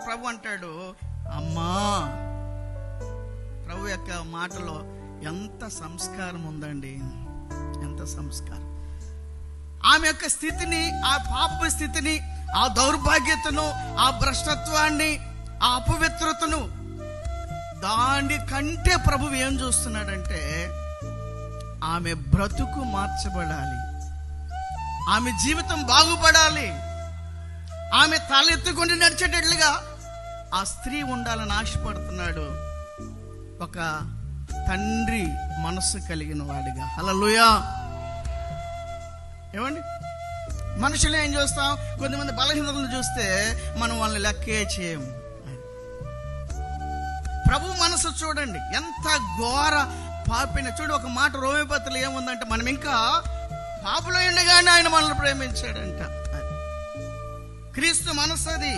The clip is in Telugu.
ప్రభు అంటాడు, అమ్మా. ప్రభు యొక్క మాటలో ఎంత సంస్కారం ఉందండి, ఎంత సంస్కారం. ఆమె యొక్క స్థితిని, ఆ పాప స్థితిని, ఆ దౌర్భాగ్యతను, ఆ భ్రష్టత్వాన్ని, ఆ అపవిత్రతను, దాని కంటే ప్రభువు ఏం చూస్తున్నాడంటే ఆమె బ్రతుకు మార్చబడాలి, ఆమె జీవితం బాగుపడాలి, ఆమె తలెత్తుకొని నడిచేటట్లుగా ఆ స్త్రీ ఉండాలని ఆశపడుతున్నాడు. ఒక తండ్రి మనస్సు కలిగిన వాడిగా. హల్లెలూయా. ఏమండి, మనుషులు ఏం చూస్తాం, కొంతమంది బలహీనతలను చూస్తే మనం వాళ్ళని లెక్కే చేయము. ప్రభు మనసు చూడండి, ఎంత ఘోర పాపిన. చూడు, ఒక మాట రోమపత్రికలో ఏముందంటే, మనం ఇంకా పాపులో ఉండగానే ఆయన మనల్ని ప్రేమించాడంట. క్రీస్తు మనసు అది.